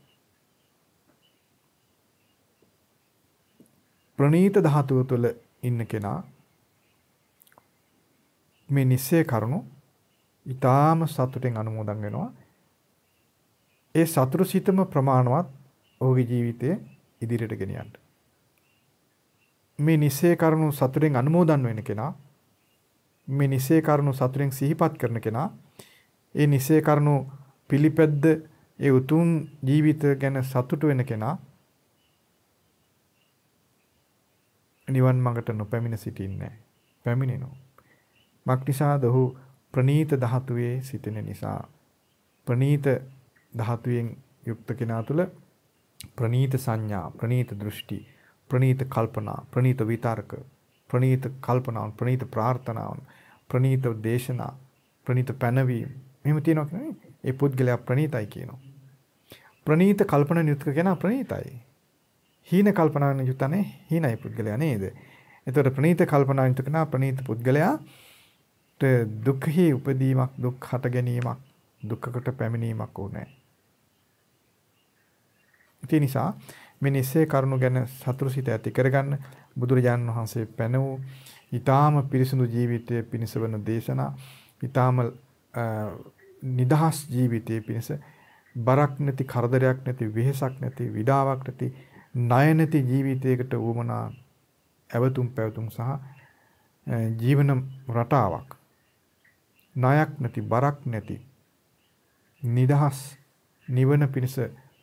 ප්‍රණීත ධාතුව තුළ ඉන්න කෙනා මේ නිශ්චය කරුණු ඊටාම සතුටෙන් අනුමෝදන් වෙනවා. ඒ සතුරු සිතම ප්‍රමාණවත් ඔහුගේ ජීවිතය ඉදිරියට ගෙනියන්න. මේ නිශ්චය කරුණු සතුටෙන් අනුමෝදන් වෙන කෙනා මේ නිශ්චය කරුණු සතුටෙන් සිහිපත් කරන කෙනා ඒ නිශ්චය කරුණු පිළිපැද්ද ඒ උතුම් ජීවිත ගැන සතුටු වෙන කෙනා නිවන් මඟට නොපැමිණ සිටින්නේ නැහැ. පැමිණෙනවා. මක්නිසාද ඔහු ප්‍රනීත ධාතුවේ සිටින නිසා. ප්‍රනීත ධාතුවෙන් යුක්ත කෙනා තුළ ප්‍රනීත සංඥා, ප්‍රනීත දෘෂ්ටි, ප්‍රනීත කල්පනා, ප්‍රනීත විතර්ක, ප්‍රනීත කල්පනා, ප්‍රනීත ප්‍රාර්ථනාවන්, ප්‍රනීත දේශනා, ප්‍රනීත පැනවීම මෙහෙම තියෙනවා කියන්නේ ඒ පුද්ගලයා ප්‍රනීතයි කියනවා. ප්‍රනීත කල්පන යුක්ත කෙනා ප්‍රනීතයි. හීන කල්පනාවෙන් යුක්ත නැහැ හීනයි පුද්ගලයා නේද? එතකොට ප්‍රනීත කල්පනාවෙන් යුක්ත කෙනා ප්‍රනීත පුද්ගලයා දුක්ඛෙහි උපදීමක්, දුක් හට ගැනීමක්, දුක්ඛකට පැමිණීමක් ඕනේ. ඒ නිසා මේ නිශ්චය කරුණු ගැන සතුටුසිත ඇති කරගන්න බුදුරජාණන් වහන්සේ පැන වූ ඊටාම පිරිසුදු ජීවිතයේ පිණිස වන දේශනා, ඊටාම නිදහස් ජීවිතයේ පිණිස බරක් නැති, කරදරයක් නැති, වෙහෙසක් නැති, විඩාවක් නැති, ණය නැති ජීවිතයකට උවමනා ඇවතුම් පැවතුම් සහ ජීවන රටාවක්, ණයක් නැති, බරක් නැති, නිදහස් නිවන පිණිස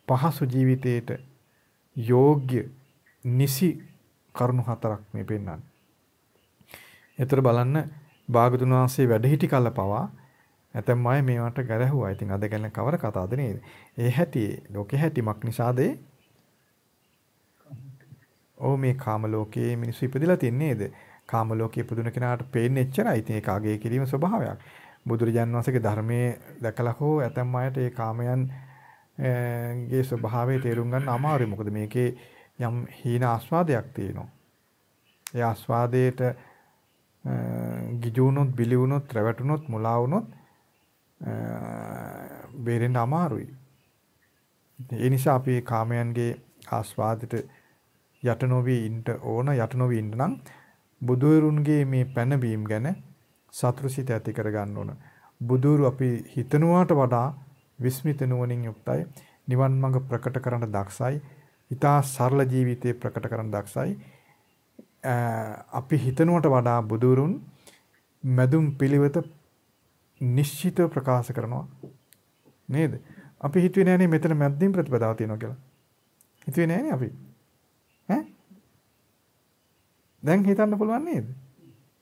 පහසු ජීවිතයට යෝග්‍ය නිසි කරුණු 4ක් මේ පෙන්වන්නේ. ඒතර බලන්න භාගතුන් වහන්සේ වැඩ සිටි කල පවා නැතම් අය මේවට ගැරහුවා. ඉතින් අද ගැන කවර කතාවද නේද? ඒ හැටි ලෝකේ හැටිමක් නිසාද මේ කාම ලෝකයේ මිනිස්සු ඉපදිලා තින්නේ නේද? කාම ලෝකයේ ඉපදුන කෙනාට පේන්නේ එච්චරයි. ඉතින් ඒක අගය කිරීම ස්වභාවයක්. බුදුරජාන් වහන්සේගේ ධර්මයේ දැකලා හෝ ඇතම් අයට ඒ කාමයන් ගේ ස්වභාවය තේරුම් ගන්න අමාරුයි. මොකද මේකේ යම් හීන ආස්වාදයක් තියෙනවා. ඒ ආස්වාදයට ගිජු වුණොත්, බිලි වුණොත්, රැවටුණොත්, මුලා වුණොත් බේරෙන්න අමාරුයි. ඒ නිසා අපි කාමයන්ගේ ආස්වාදයට යට නොවී ඉන්න ඕන. යට නොවී ඉන්න නම් බුදුරුන්ගේ මේ පැනවීම ගැන සතුටුසිත ඇති කර ගන්න ඕන. බුදුරු අපි හිතනුවාට වඩා විස්මිත නුවණින් යුක්තයි. නිවන් මඟ ප්‍රකට කරන්න දක්ෂයි. ඊටා සරල ජීවිතේ ප්‍රකට කරන්න දක්ෂයි. අපි හිතනුවට වඩා බුදුරුන් මැදුම් පිළිවෙත නිශ්චිතව ප්‍රකාශ කරනවා නේද? අපි හිතුවේ නෑනේ මෙතන මැද්දින් ප්‍රතිපදාව තියෙනවා කියලා. හිතුවේ නෑනේ අපි. දැන් හිතන්න පුළුවන් නේද?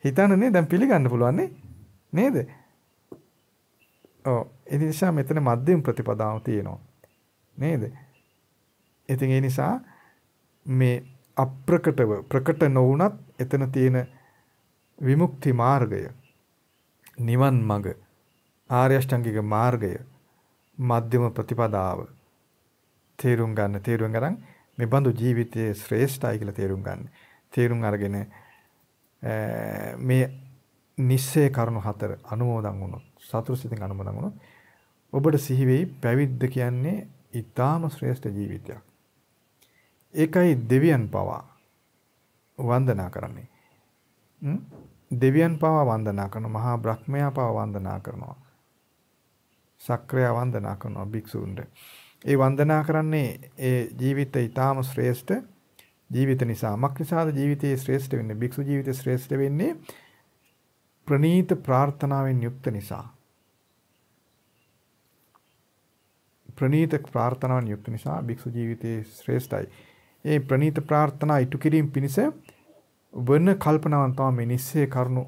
හිතන්නනේ දැන් පිළිගන්න පුළුවන් නේද? ඒ නිසා මෙතන මධ්‍යම ප්‍රතිපදාව තියෙනවා නේද? ඉතින් ඒ නිසා මේ අප්‍රකටව ප්‍රකට නොවුනත් එතන තියෙන විමුක්ති මාර්ගය, නිවන් මඟ, ආර්ය අෂ්ටාංගික මාර්ගය, මධ්‍යම ප්‍රතිපදාව තේරුම් ගන්න මේ බඳු ජීවිතයේ ශ්‍රේෂ්ඨයි කියලා තේරුම් ගන්න. තේරුම් අරගෙන මේ නිස්සය කරුණු 4 අනුමෝදන් වුණොත් සතුරු සිතින් අනුමෝදන් වුණොත් ඔබට සිහි වෙයි පැවිද්ද කියන්නේ ඊටාම ශ්‍රේෂ්ඨ ජීවිතයක්. ඒකයි දෙවියන් පවා වන්දනා කරන්නේ. දෙවියන් පවා වන්දනා කරනවා, මහා බ්‍රහ්මයා පවා වන්දනා කරනවා. සක්‍රයා වන්දනා කරනවා භික්ෂූන්ට. ඒ වන්දනා කරන්නේ ඒ ජීවිත ඊටාම ශ්‍රේෂ්ඨ ජීවිත නිසා. මක් නිසාද ජීවිතයේ ශ්‍රේෂ්ඨ වෙන්නේ? භික්ෂු ජීවිතේ ශ්‍රේෂ්ඨ වෙන්නේ ප්‍රණීත ප්‍රාර්ථනාවෙන් යුක්ත නිසා. ප්‍රණීත ප්‍රාර්ථනාවෙන් යුක්ත නිසා භික්ෂු ජීවිතයේ ශ්‍රේෂ්ඨයි. ඒ ප්‍රණීත ප්‍රාර්ථනා ඉටු කිරීම පිණිස වන කල්පනාවන් තමයි මේ නිස්සය කරුණු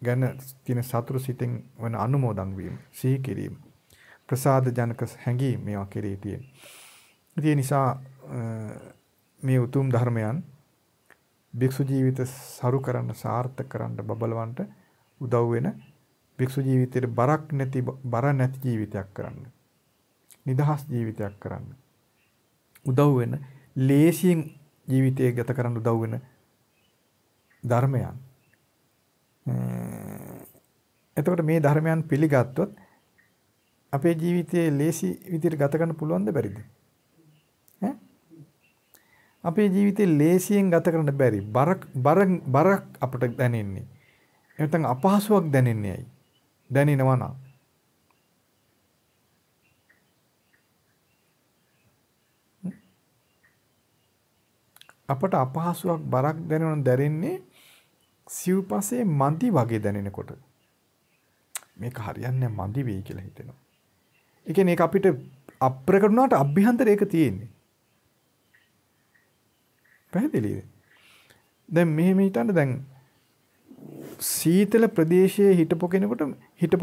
ගැන තියෙන සතුරු සිතෙන් වන අනුමෝදන් වීම, සිහි කිරීම, ප්‍රසාද ජනක හැඟීම් මේවා කෙරෙහි තියෙන. ඒ නිසා මේ උතුම් ධර්මයන් භික්ෂු ජීවිත සරු කරන්න, සාර්ථක කරන්න, බබලවන්න උදව් වෙන භික්ෂු ජීවිතේට බර නැති ජීවිතයක් කරන්න. නිදහස් ජීවිතයක් කරන්න. උදව් වෙන, ලේසියෙන් ජීවිතය ගත කරන්න උදව් වෙන ධර්මයන්. එතකොට මේ ධර්මයන් පිළිගත්තොත් අපේ ජීවිතයේ ලේසි විදිහට ගත කරන්න පුළුවන්ද බැරිද? අපේ ජීවිතේ ලේසියෙන් ගත කරන්න බැරි. බරක් අපට දැනෙන්නේ. නැත්නම් අපහසුයක් දැනෙන්නේ ඇයි? දැනෙනවා නම් අපට අපහසුයක් බරක් දැනෙන්නේ සිව්පසේ මදි වගේ දැනෙනකොට. මේක හරියන්නේ මදි වෙයි කියලා හිතෙනවා. ඒ කියන්නේ ඒක අපිට අප්‍රකට වුණාට අභ්‍යන්තරේ ඒක තියෙන්නේ. පැහැදිලිද? දැන් මෙහෙම හිතන්න දැන් සීතල ප්‍රදේශයේ හිටපු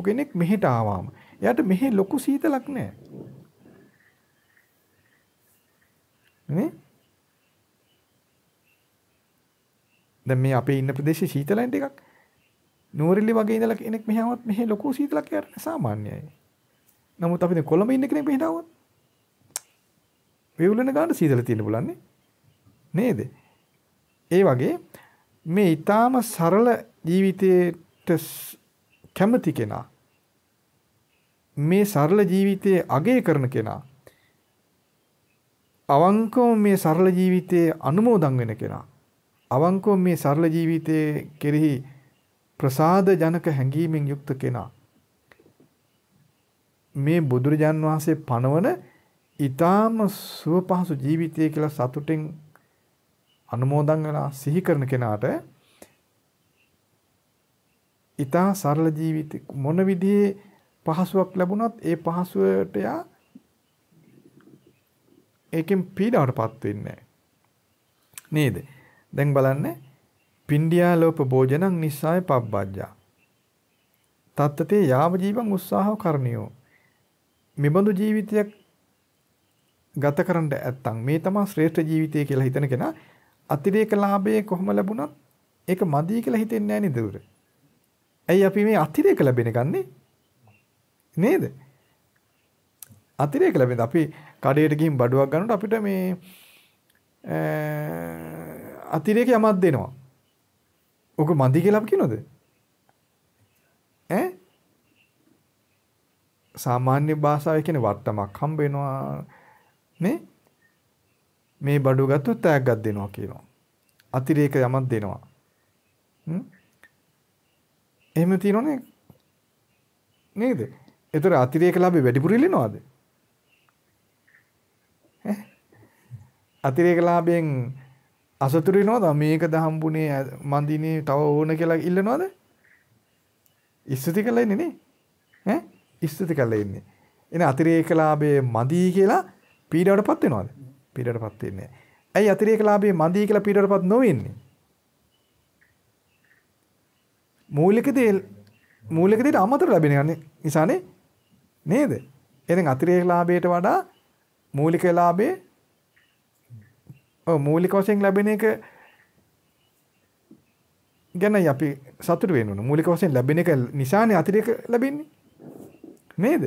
කෙනෙක් මෙහෙට ආවම එයාට මෙහෙ ලොකු සීතලක් නැහැ. නේ? දැන් මේ අපේ ඉන්න ප්‍රදේශයේ සීතලයින් ටිකක් නෝරිලි වගේ ඉඳලා කෙනෙක් මෙහාවත් මෙහෙ ලොකු සීතලක් යාර සාමාන්‍යයි. නමුත් අපි දැන් කොළඹ ඉන්න කෙනෙක් මෙහෙට ආවොත් වේවුලන ගන්න සීතල තියෙන්න පුළුවන් නේද? ඒ වගේ මේ ඊටාම සරල ජීවිතයට කැමති කෙනා, මේ සරල ජීවිතයේ අගය කරන කෙනා, අවංකව මේ සරල ජීවිතයේ අනුමෝදන් වෙන කෙනා, අවංකව මේ සරල ජීවිතයේ කෙරෙහි ප්‍රසාද ජනක හැඟීමෙන් යුක්ත කෙනා, මේ බුදුරජාන් වහන්සේ පනවන ඊටාම සුව පහසු ජීවිතය කියලා සතුටින් අනුමෝදන් වෙලා සිහි කරන කෙනාට ඊටා සරල ජීවිත මොන විදිහේ පහසුවක් ලැබුණත් ඒ පහසුවට යා ඒකෙන් පීඩාවටපත් වෙන්නේ නේද? දැන් බලන්න පින්ඩියා ලෝප භෝජනං නිස්සාය පබ්බජ්ජා තත්තතේ යාව ජීවං උත්සාහව කරණියෝ. මෙබඳු ජීවිතයක් ගත කරන්න ඇත්තම් මේ තමයි ශ්‍රේෂ්ඨ ජීවිතය කියලා හිතන කෙනා අතිරේක ලාභයේ කොහොම ලැබුණත් ඒක මදි කියලා හිතෙන්නේ නැහැ නේද? ඇයි අපි මේ අතිරේක ලැබෙන ගන්නේ? නේද? අතිරේක ලැබෙන අපි කඩේට ගිහින් බඩුවක් ගන්නකොට අපිට මේ අතිරේක යමක් දෙනවා. ඔක මදි කියලා අපි කියනවද? සාමාන්‍ය භාෂාවේ කියන්නේ වට්ටමක් හම්බ වෙනවා නේ? මේ බඩුව ගත්තොත් තෑග්ගක් දෙනවා කියනවා. අතිරේක යමක් දෙනවා. එහෙම තියෙනවනේ නේද? ඒතර අතිරේක ලාභේ වැඩිපුර ඉල්ලනවද? අතිරේක ලාභයෙන් අසතුරු වෙනවද? මේකද හම්බුනේ මන්දිනේ තව ඕන කියලා ඉල්ලනවද? ඉස්තුති කළා ඉන්නේ නේ? ඉස්තුති කළා ඉන්නේ. එනේ අතිරේක ලාභයේ මදි කියලා පීඩාවටපත් වෙනවද? පීඩාවටපත් වෙන්නේ නැහැ. ඇයි අතිරේක ලාභයේ මදි කියලා පීඩාවටපත් නොවෙන්නේ? මූලික දේ අමතර ලැබෙන නිසානේ නේද? එහෙනම් අතිරේක ලාභයට වඩා මූලික ලාභයේ මූලික වශයෙන් ලැබෙන එක ගැන අපි සතුටු වෙන්න ඕන. මූලික වශයෙන් ලැබෙන එක නිසානේ අතිරේක ලැබෙන්නේ. නේද?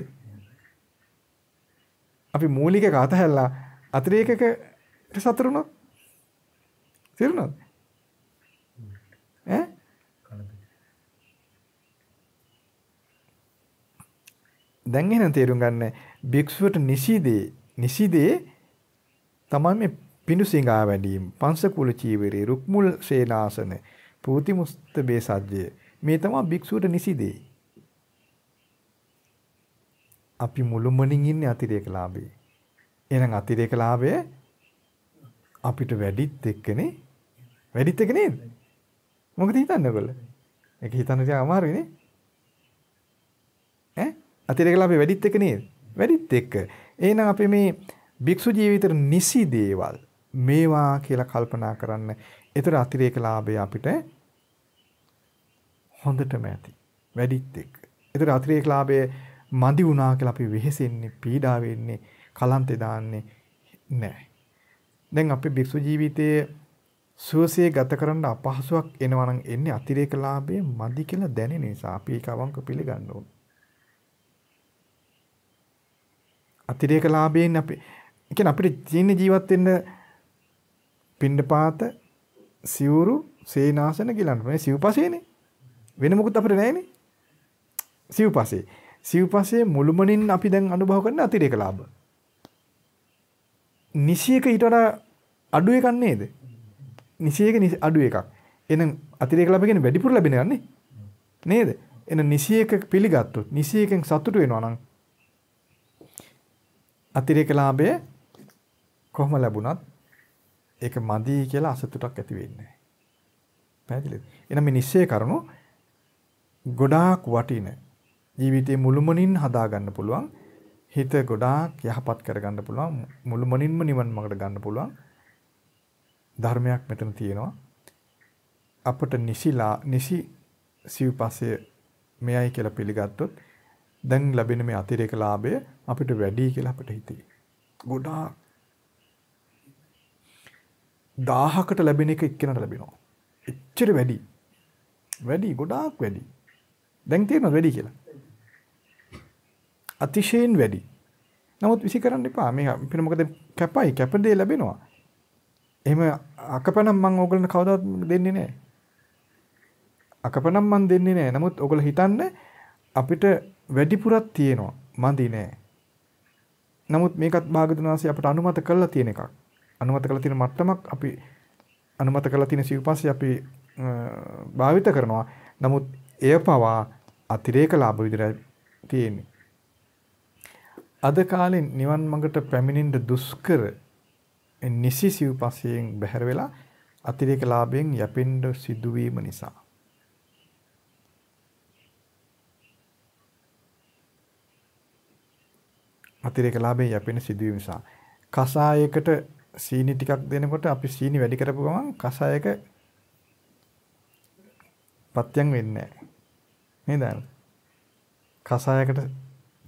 අපි මූලික එක අතහැරලා අතිරේකක සතුටු වුණොත් තේරුණාද? දැන් එහෙනම් තේරුම් ගන්න භික්ෂුවට නිසිදේ තමයි මේ පිණුසිඟා වැඩීම, පංසකුල චීවරේ, රුක්මුල් සේනාසන, පූතිමුස්ත බේසජ්ජය. මේ තමයි භික්ෂුවට නිසිදේ. අපි මුළුමනින් ඉන්නේ අතිරේක ලාභේ. එහෙනම් අතිරේක ලාභය අපිට වැඩිත් එක්කනේ. වැඩිත් එක නේද? මොකද හිතන්නේ ඔයගොල්ලෝ? ඒක හිතන්න ටික අමාරුයි නේ. අතිරේක ලාභේ වැඩිත් එක නේද? වැඩිත් එක්ක. එහෙනම් අපි මේ භික්ෂු ජීවිතේ නිසි දේවල් මේවා කියලා කල්පනා කරන්න. ඒතර අතිරේක ලාභය අපිට හොඳටම ඇති. වැඩිත් එක්ක. ඒතර අතිරේක ලාභය මදි වුණා කියලා අපි වෙහෙසෙන්නේ, පීඩා වෙන්නේ, කලන්තේ දාන්නේ නැහැ. දැන් අපි භික්ෂු ජීවිතයේ සුවසේ ගත කරන්න අපහසුයක් එනවා නම් එන්නේ අතිරේක ලාභයේ මදි කියලා දැනෙන නිසා අපි ඒක අවංක පිළිගන්න ඕන. අතිරේක ලාභයෙන් අපි කියන්නේ අපිට ජීන ජීවත් වෙන්න පින්ඩපාත සිවුරු සේනාසන ගිලන්න මේ සිව්පසේනේ. වෙන මොකුත් අපිට නැහැනේ. සිව්පසේ මුළුමනින් අපි දැන් අනුභව කරන අතිරේක ලාභ. නිසියක ඊට වඩා අඩු එකක් නේද? නිසියක අඩු එකක්. එහෙනම් අතිරේක ලාභ කියන්නේ වැඩිපුර ලැබෙන ගන්නේ නේද? එහෙනම් නිසියක පිළිගත්තොත් නිසියකෙන් සතුටු වෙනවා නම් අතිරේක ලාභය කොහොම ලැබුණත් ඒක මදි කියලා අසතුටක් ඇති වෙන්නේ නැහැ. පැහැදිලිද? එහෙනම් මේ නිශ්චය කරුණු ගොඩාක් වටින ජීවිතේ මුළුමනින් හදා ගන්න පුළුවන්. හිත ගොඩාක් යහපත් කර ගන්න පුළුවන්. මුළුමනින්ම නිවන් මාර්ගට ගන්න පුළුවන්. ධර්මයක් මෙතන තියෙනවා. අපට නිසි සිව්පස්සේ මෙයයි කියලා පිළිගත්තොත් දැන් ලැබෙන මේ අතිරේක ලාභය අපිට වැඩි කියලා අපිට හිතේ. ගොඩාක් 1000කට ලැබෙන එක එක්කෙනාට ලැබෙනවා. එච්චර වැඩි. ගොඩාක් වැඩි. දැන් තේරෙනවද වැඩි කියලා? අතිශයින් වැඩි. නමුත් විසි කරන්න එපා. මේ අපිට මොකද කැපදේ ලැබෙනවා. එහෙම අකපනම් මම ඕගොල්ලන්ට කවදාවත් දෙන්නේ නැහැ. අකපනම් මම දෙන්නේ නැහැ. නමුත් ඕගොල්ලෝ හිතන්න අපිට වැඩිපුරක් තියෙනවා. මදි නෑ. නමුත් මේකත් භාගතුන් වහන්සේ අපට අනුමත කරලා තියෙන එකක්. අනුමත කරලා තියෙන මට්ටමක් අපි අනුමත කරලා තියෙන සිව්පස්සේ අපි භාවිත කරනවා. නමුත් එය පවා අතිරේක ලාභ විදිහට තියෙන්නේ. අද කාලේ නිවන් මඟට පැමිණෙන්න දුෂ්කර නිසි සිව්පස්යෙන් බැහැර වෙලා අතිරේක ලාභයෙන් යැපෙන්න සිදුවීම නිසා. අතිරේක ලාභයෙන් යැපෙන සිදුවීම නිසා. කසායයකට සීනි ටිකක් දෙනකොට අපි සීනි වැඩි කරපු ගමන් කසායක පත්‍යම් වෙන්නේ නැහැ. නේද? කසායකට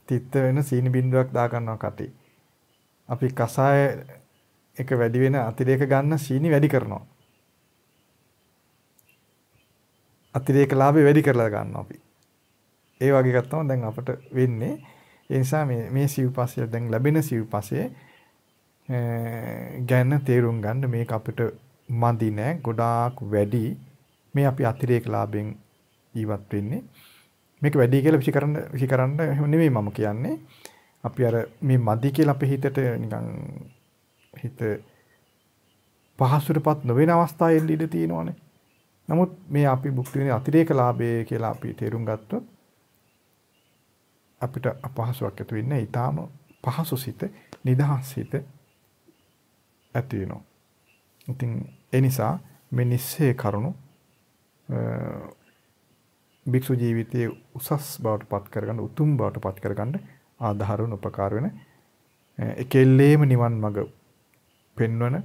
තිත්ත වෙන සීනි බින්දුවක් දා ගන්නවා කටේ. අපි කසාය එක වැඩි වෙන අතිරේක ගන්න සීනි වැඩි කරනවා. අතිරේක ලාභය වැඩි කරලා ගන්නවා අපි. ඒ වගේ එකක් තමයි දැන් අපට වෙන්නේ. ඒ නිසා මේ සිව්පස්සේ දැන් ලැබෙන සිව්පස්සේ ගැන තේරුම් ගන්න මේක අපිට මදි නෑ ගොඩාක් වැඩි මේ අපි අතිරේක ලාභයෙන් ජීවත් වෙන්නේ මේක වැඩි කියලා විශ්කරන්න එහෙම නෙමෙයි මම කියන්නේ අපි අර මේ මදි කියලා අපේ හිතට නිකන් හිත පහසුටපත් නොවන අවස්ථා එන්න ඉඩ තියෙනවානේ නමුත් මේ අපි භුක්ති විඳින අතිරේක ලාභය කියලා අපි තේරුම් ගත්තොත් අපිට අපහසුයක් ඇති වෙන්නේ ඊටාම පහසු සිත නිදහස් සිත ඇති වෙනවා. ඉතින් ඒ නිසා මේ නිස්සේ කරුණු භික්ෂු ජීවිතයේ උසස් බවට පත් කරගන්න උතුම් බවට පත් කරගන්න ආධාර වන උපකාර වෙන එකෙල්ලේම නිවන් මඟ පෙන්වන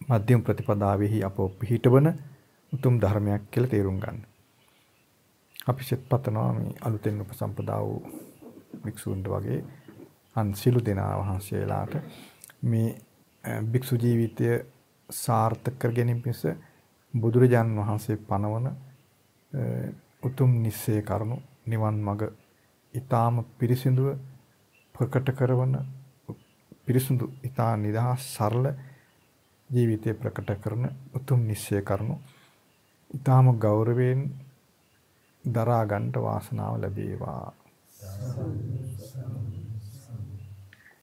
මධ්‍යම ප්‍රතිපදාවෙහි අප පිහිටවන උතුම් ධර්මයක් කියලා තේරුම් ගන්න. අපි සිත පතනවා මේ අලුතෙන් උපසම්පදා වූ භික්ෂුන්ට වගේ අන්සිලු දෙනා වහන්සේලාට මේ භික්ෂු ජීවිතය සාර්ථක කර ගැනීම පිණිස බුදුරජාන් වහන්සේ පනවන උතුම් නිස්සේ කරුණු නිවන් මඟ ඊටාම පිරිසිදුව ප්‍රකට කරන පිරිසිදු ඊටා නිදහස් සරල ජීවිතය ප්‍රකට කරන උතුම් නිස්සේ කරුණු ඊටාම ගෞරවයෙන් දරා ගන්නට වාසනාව ලැබේවා.